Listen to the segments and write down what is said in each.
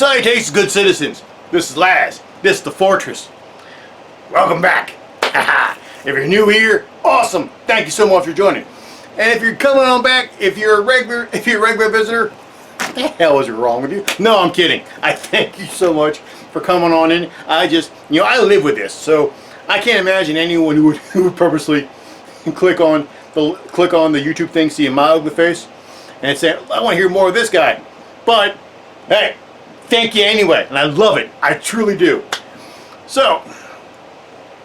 Salutations, good citizens. This is Laz. This is the Fortress. Welcome back. If you're new here, awesome. Thank you so much for joining. And if you're coming on back, if you're a regular visitor, what the hell is wrong with you? No, I'm kidding. I thank you so much for coming on in. I just, I live with this, so I can't imagine anyone who would purposely click on the YouTube thing, see a smile on the face, and say, I want to hear more of this guy. But hey, thank you anyway, and I love it. I truly do. So,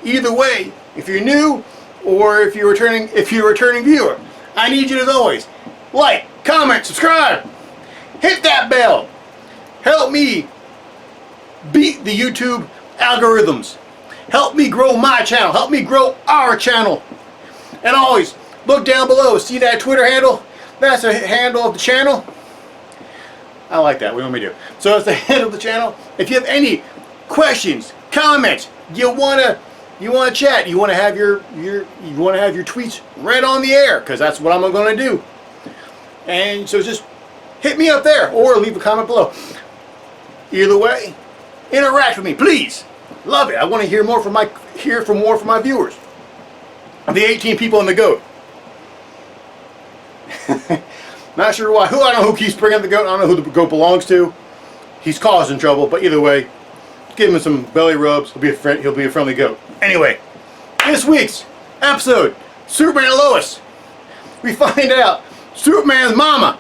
either way, if you're new or if you're a returning viewer, I need you as always, like, comment, subscribe, hit that bell. Help me beat the YouTube algorithms. Help me grow my channel. Help me grow our channel. And always look down below. See that Twitter handle? That's the handle of the channel. I like that. What do you want me to do? So it's the handle of the channel. If you have any questions, comments, you wanna chat, you wanna have your tweets read on the air, because that's what I'm gonna do. And so just hit me up there or leave a comment below. Either way, interact with me, please. Love it. I want to hear more from my viewers. The 18 people in the goat. Not sure why. I don't know who keeps bringing the goat. I don't know who the goat belongs to. He's causing trouble, but either way, give him some belly rubs. He'll be a friendly goat. Anyway, this week's episode, Superman and Lois. We find out Superman's mama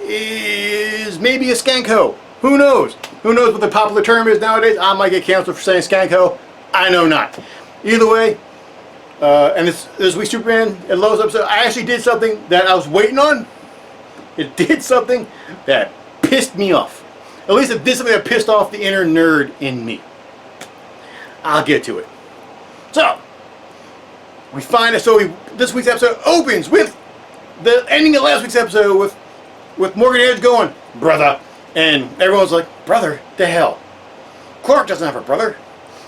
is maybe a skank-ho. Who knows? Who knows what the popular term is nowadays? I might get canceled for saying skank-ho. I know not. Either way, and this week's Superman and Lois episode, I actually did something that I was waiting on. It did something that pissed me off. At least it did something that pissed off the inner nerd in me. I'll get to it. So, we find it. So this week's episode opens with the ending of last week's episode with Morgan Edge going, brother. And everyone's like, brother? The hell? Clark doesn't have a brother.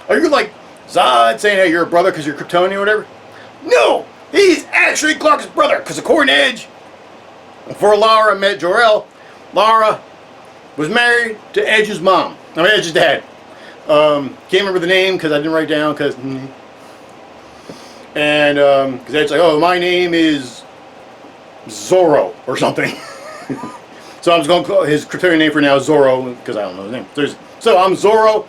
Are you like Zod saying, hey, you're a brother because you're Kryptonian or whatever? No! He's actually Clark's brother, because according to Edge, before Lara met Jor-El, Lara was married to Edge's mom. I mean, Edge's dad. Can't remember the name because I didn't write it down because Edge's like, oh, my name is Zorro or something. So I'm just going to call his Kryptonian name for now Zorro because I don't know his name. So I'm Zorro.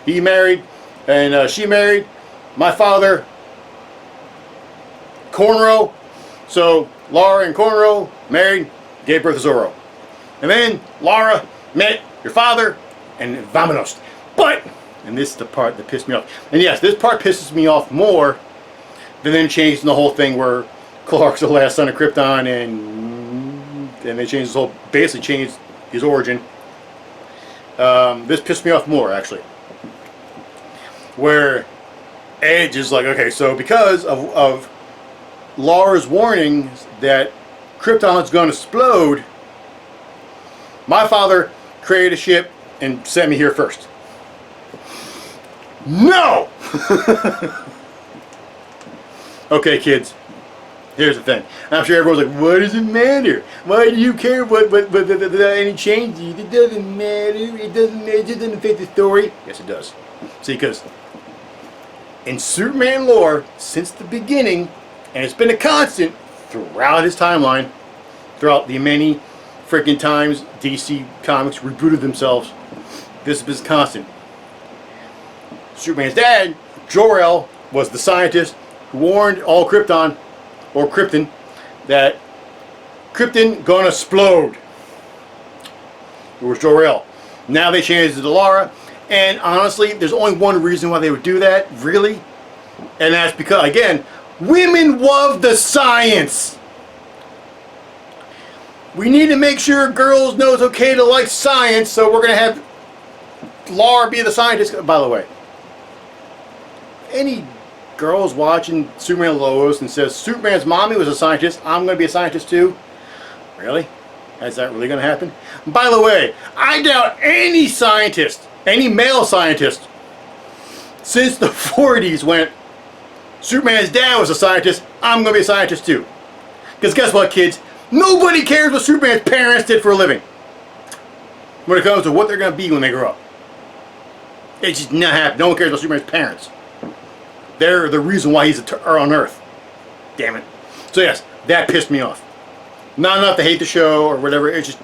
He married and she married my father, Cornrow. So Lara and Cornrow married, gave birth to Zorro. And then Lara met your father and vamonos. But, and this is the part that pissed me off. And yes, this part pisses me off more than them changing the whole thing where Clark's the last son of Krypton and they changed his whole, basically changed his origin. This pissed me off more, actually. Where Edge is like, okay, so because of Lara's warnings that Krypton's going to explode, my father created a ship and sent me here first. No! Okay, kids. Here's the thing. I'm sure everyone's like, what does it matter? Why do you care what any changes? It doesn't matter. It doesn't affect the story. Yes, it does. See, because in Superman lore, since the beginning, and it's been a constant throughout his timeline, throughout the many freaking times DC Comics rebooted themselves, this is constant. Superman's dad, Jor-El, was the scientist who warned all Krypton, or Krypton, that Krypton gonna explode. It was Jor-El. Now they changed it to Lara, and honestly, there's only one reason why they would do that, really, and that's because, again, women love the science. We need to make sure girls know it's okay to like science, so we're gonna have Lara be the scientist. By the way, any girls watching Superman and Lois and says Superman's mommy was a scientist, I'm going to be a scientist too? Really? Is that really going to happen? By the way, I doubt any scientist, any male scientist, since the 40s went, Superman's dad was a scientist, I'm going to be a scientist too. Because guess what, kids? Nobody cares what Superman's parents did for a living. when it comes to what they're going to be when they grow up. It's just not happening. No one cares about Superman's parents. They're the reason why he's on Earth. Damn it. So yes, that pissed me off. Not enough to hate the show or whatever. It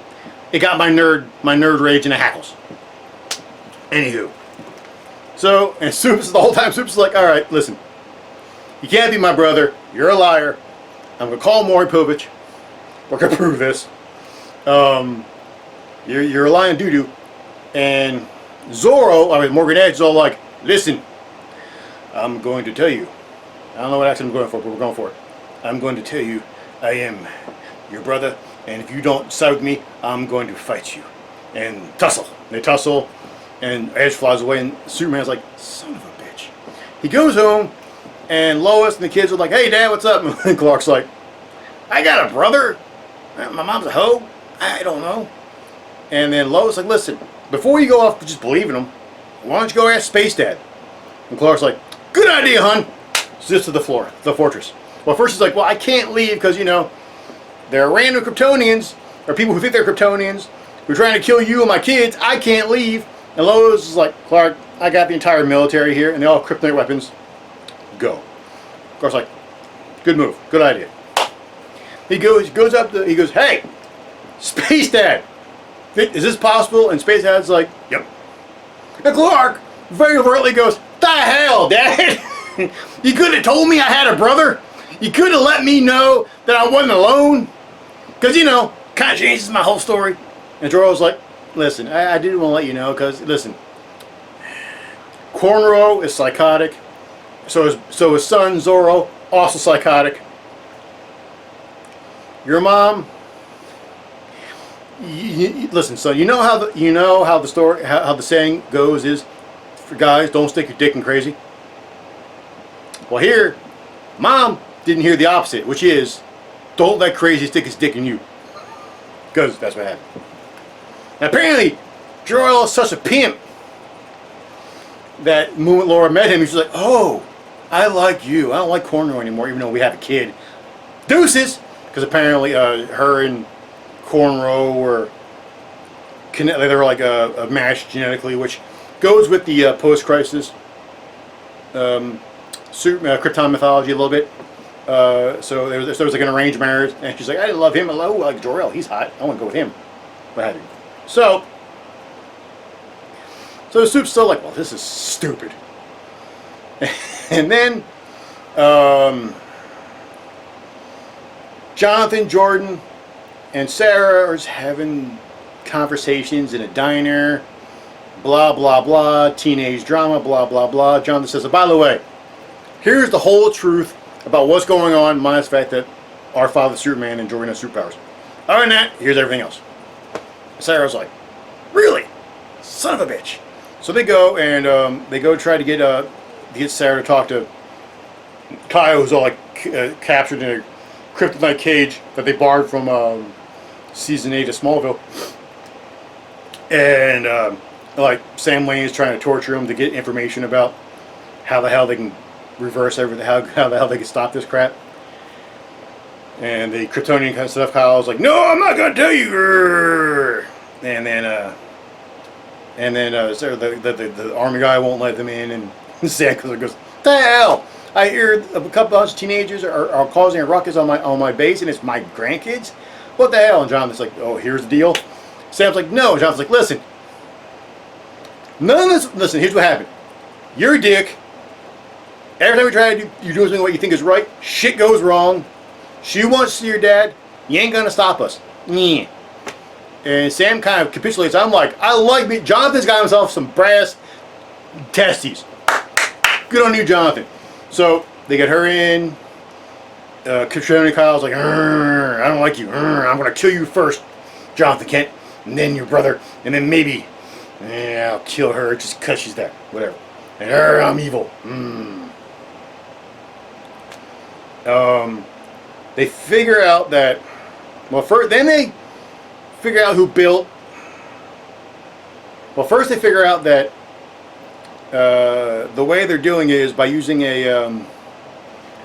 got my nerd rage in the hackles. Anywho. So, and Supes, the whole time Supes is like, alright, listen. You can't be my brother. You're a liar. I'm going to call Maury Povich. We're going to prove this. You're a lying doo-doo. And Morgan Edge is all like, listen, I'm going to tell you. I don't know what accent I'm going for, but we're going for it. I'm going to tell you I am your brother, and if you don't side with me, I'm going to fight you. And tussle. They tussle, and Edge flies away, and Superman's like, son of a bitch. He goes home, and Lois and the kids are like, hey, Dad, what's up? And Clark's like, I got a brother. My mom's a hoe. I don't know. And then Lois like, listen, before you go off just believing him, why don't you go ask Space Dad? And Clark's like, good idea, hun. Just to the fortress. Well, first he's like, well, I can't leave because, there are random Kryptonians, or people who think they're Kryptonians, who are trying to kill you and my kids. I can't leave. And Lois is like, Clark, I got the entire military here, and they all have kryptonite weapons. Go. Clark's like, good move. Good idea. He goes hey, Space Dad, is this possible? And Space Dad's like, yep. And Clark very overtly goes, the hell, Dad? You could have told me I had a brother. You could have let me know that I wasn't alone. Because, kind of changes my whole story. And Jor-El's like, listen, I didn't want to let you know because, listen, Cornrow is psychotic. So his son, Zorro, also psychotic. Your mom, listen, son, you know how the saying goes is, for guys, don't stick your dick in crazy. Well, here, Mom didn't hear the opposite, which is, don't let crazy stick his dick in you. Because that's what happened. And apparently, Jor-El is such a pimp that the moment Laura met him, she's like, oh, I like you. I don't like Cornrow anymore, even though we have a kid. Deuces! Because apparently her and Cornrow were like a match genetically, which goes with the post-crisis Krypton mythology a little bit. So there was like an arranged marriage, and she's like, I love him. I like Jor-El. He's hot. I want to go with him. What have you. So the Soup's still like, well, this is stupid. And then Jonathan, Jordan, and Sarah are having conversations in a diner. Blah, blah, blah. Teenage drama, blah, blah, blah. Jonathan says, by the way, here's the whole truth about what's going on, minus the fact that our father's Superman and Jordan has superpowers. Other than that, here's everything else. Sarah's like, really? Son of a bitch. So they go and they go try to get Sarah to talk to Kyle, who's all like captured in a kryptonite cage that they borrowed from season 8 of Smallville. And like Sam Lane is trying to torture him to get information about how the hell they can reverse everything, how the hell they can stop this crap. And the Kryptonian kind of stuff, Kyle's like, no, I'm not gonna tell you. Grrr. And then the army guy won't let them in, and Sam goes, the hell? I hear a couple of teenagers are causing a ruckus on my base, and it's my grandkids. What the hell? And Jonathan's like, oh, here's the deal. Sam's like, no. Jonathan's like, listen. None of this. Listen, here's what happened. You're a dick. Every time we try to do something what you think is right, shit goes wrong. She wants to see your dad. You ain't gonna stop us. Yeah. And Sam kind of capitulates. I'm like, I like me. Jonathan's got himself some brass testes. Good on you, Jonathan. So they get her in. Katrina Kyle's like, I don't like you. I'm gonna kill you first, Jonathan Kent, and then your brother, and then maybe, I'll kill her just cause she's there. Whatever. And I'm evil. They figure out that, then they figure out who built. Well, first they figure out that the way they're doing it is by using a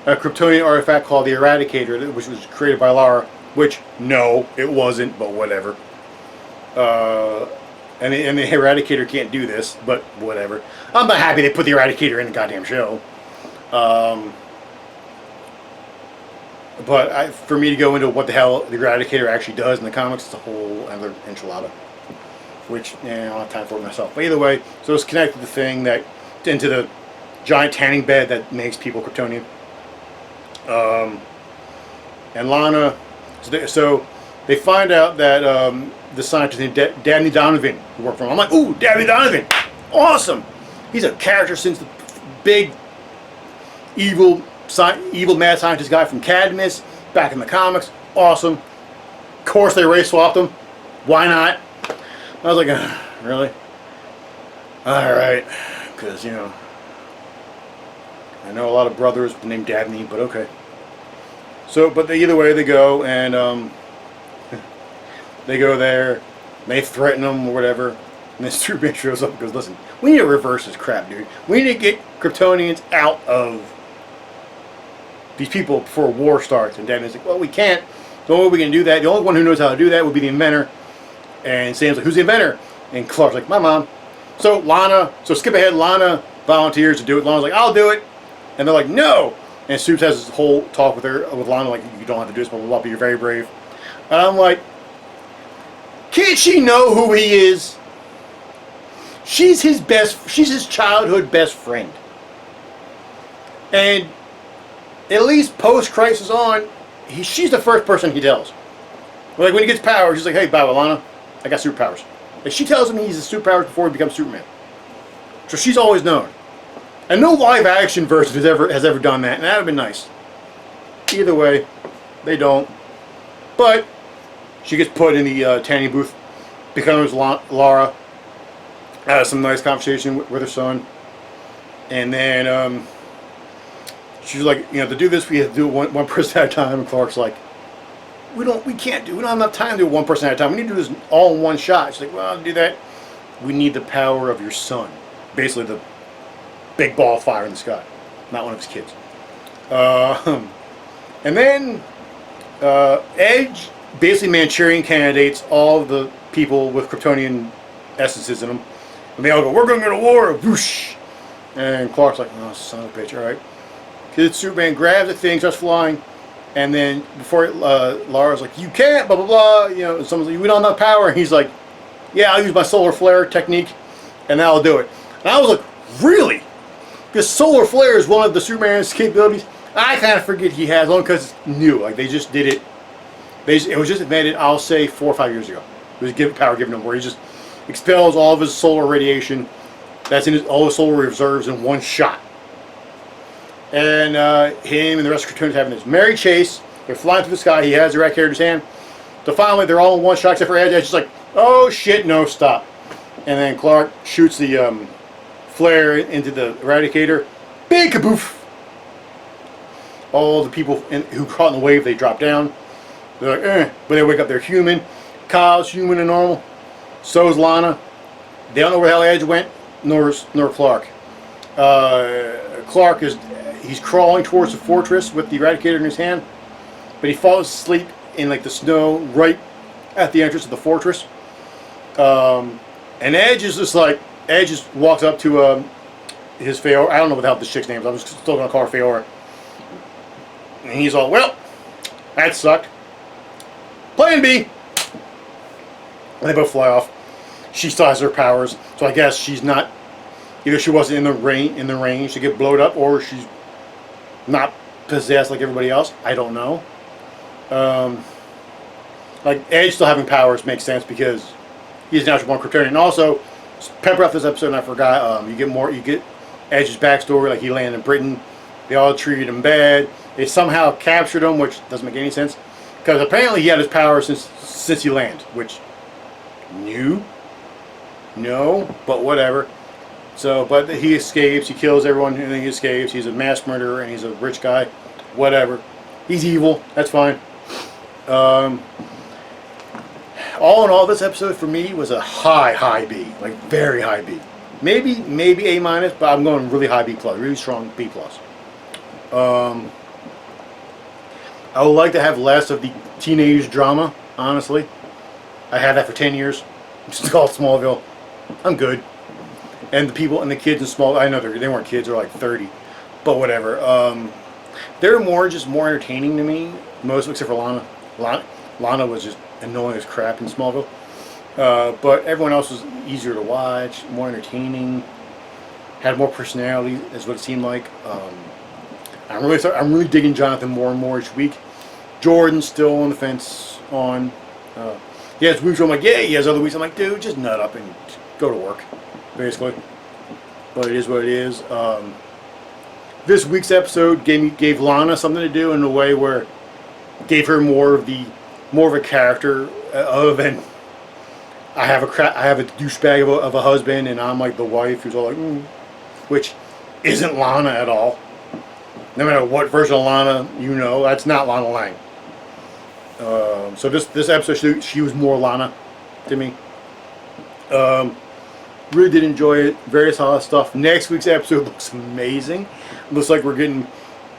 Kryptonian artifact called the Eradicator, which was created by Lara, which, no, it wasn't, but whatever. and the Eradicator can't do this, but whatever. I'm not happy they put the Eradicator in the goddamn show. But for me to go into what the hell the Eradicator actually does in the comics, it's a whole other enchilada. Which, I don't have time for it myself. But either way, so it's connected to the thing that, into the giant tanning bed that makes people Kryptonian. And Lana, so they find out that the scientist named Dabney Donovan who worked for him. I'm like, ooh, Dabney Donovan, awesome. He's a character since the big evil mad scientist guy from Cadmus back in the comics. Awesome. Of course they race swapped him. Why not? I was like, really? Alright. Because, I know a lot of brothers named Dabney, but okay. So, but either way they go, and they go there, they threaten them or whatever, and then Superman shows up and goes, listen, we need to reverse this crap, dude. We need to get Kryptonians out of these people before war starts. And Dabney's like, well, we can't. The only way we can do that, the only one who knows how to do that would be the inventor. And Sam's like, who's the inventor? And Clark's like, my mom. So skip ahead, Lana volunteers to do it. Lana's like, I'll do it. And they're like, no. And Supes has this whole talk with Lana, like, you don't have to do this, blah, blah, blah, but you're very brave. And I'm like, can't she know who he is? She's his childhood best friend. And at least post-Crisis on, she's the first person he tells. Like, when he gets powers, he's like, hey, Lana, I got superpowers. Like, she tells him he's the superpowers before he becomes Superman. So she's always known. And no live-action version has ever done that, and that would have been nice. Either way, they don't. But she gets put in the tanning booth, becomes Lara, has some nice conversation with her son, and then she's like, to do this, we have to do it one person at a time. And Clark's like, we don't have enough time to do it one person at a time. We need to do this all in one shot. She's like, well, to do that, we need the power of your son. Basically, the big ball of fire in the sky, not one of his kids. And then Edge basically Manchurian candidates all of the people with Kryptonian essences in them, and they all go, we're going to go to war, whoosh. And Clark's like, oh, son of a bitch, all right. Kid Superman grabs the thing, starts flying, and then before Lara's like, you can't, blah, blah, blah, and someone's like, we don't have power, and he's like, yeah, I'll use my solar flare technique, and that'll do it. And I was like, really? Because solar flare is one of the Superman's capabilities I kind of forget he has, only because it's new. Like, they just did it. It was just invented, I'll say, 4 or 5 years ago. It was power given him, where he just expels all of his solar radiation that's in all his solar reserves in one shot. And him and the rest of Kryptonians having this merry chase. They're flying through the sky. He has the Eradicator in his hand. So finally, they're all in one shot except for Edge. Edge is like, oh shit, no, stop. And then Clark shoots the flare into the Eradicator. Big kaboof! All the people who caught in the wave, they drop down. They're like, but they wake up, they're human. Kyle's human and normal. So is Lana. They don't know where the hell Edge went, nor Clark. Clark he's crawling towards the fortress with the Eradicator in his hand, but he falls asleep in like the snow right at the entrance of the fortress. And Edge is just like, Edge just walks up to his Feora. I don't know what the hell this chick's name is. I'm just still gonna call her Feora. And he's all, well, that sucked. Plan B. And they both fly off. She still has her powers, so I guess she's not. Either she wasn't in the range to get blowed up, or she's not possessed like everybody else. I don't know. Like Edge still having powers makes sense because he's now born Kryptonian. And also, pepper up this episode, and I forgot. You get Edge's backstory. Like he landed in Britain. They all treated him bad. They somehow captured him, which doesn't make any sense. Because apparently he had his powers since he landed, which no, but whatever. So, but he escapes. He kills everyone, and then he escapes. He's a mass murderer, and he's a rich guy. Whatever. He's evil. That's fine. All in all, this episode for me was a high B, like very high B. Maybe A minus, but I'm going really high B plus, really strong B plus. I would like to have less of the teenage drama, honestly. I had that for 10 years. It's called Smallville. I'm good. And the people and the kids in small, I know they weren't kids, they're like 30, but whatever. They're just more entertaining to me, most except for Lana. Lana was just annoying as crap in Smallville. But everyone else was easier to watch, more entertaining, had more personality, is what it seemed like. I'm really digging Jonathan more and more each week. Jordan's still on the fence on. He has weeks where I'm like, yeah. He has other weeks I'm like, dude, just nut up and go to work, basically. But it is what it is. This week's episode gave Lana something to do in a way where it gave her more of a character, other than I have a douchebag of a husband and I'm like the wife who's all like, which isn't Lana at all. No matter what version of Lana you know, that's not Lana Lang. So this episode, she was more Lana to me. Really did enjoy it. Very solid stuff. Next week's episode looks amazing. Looks like we're getting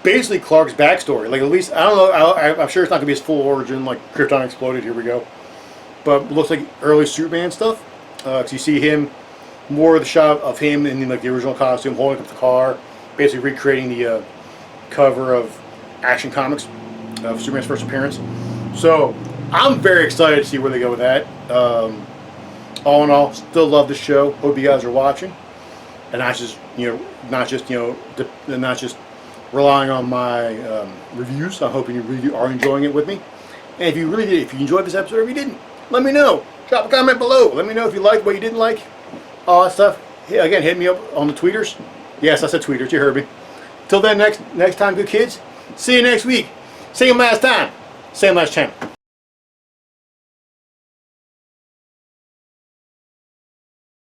basically Clark's backstory. Like, at least, I don't know, I'm sure it's not going to be his full origin, like Krypton exploded, here we go. But it looks like early Superman stuff. So you see him, more of the shot of him in like the original costume, holding up the car, basically recreating the cover of Action Comics of Superman's first appearance. So I'm very excited to see where they go with that. All in all, still love the show. Hope you guys are watching, and not just relying on my reviews. I'm hoping you really are enjoying it with me. And if you really did, if you enjoyed this episode or if you didn't, let me know. Drop a comment below. Let me know if you liked, what you didn't like, all that stuff. Again, hit me up on the tweeters. Yes, I said tweeters. You heard me. Till then, next time, good kids. See you next week. Same last time. Same last channel.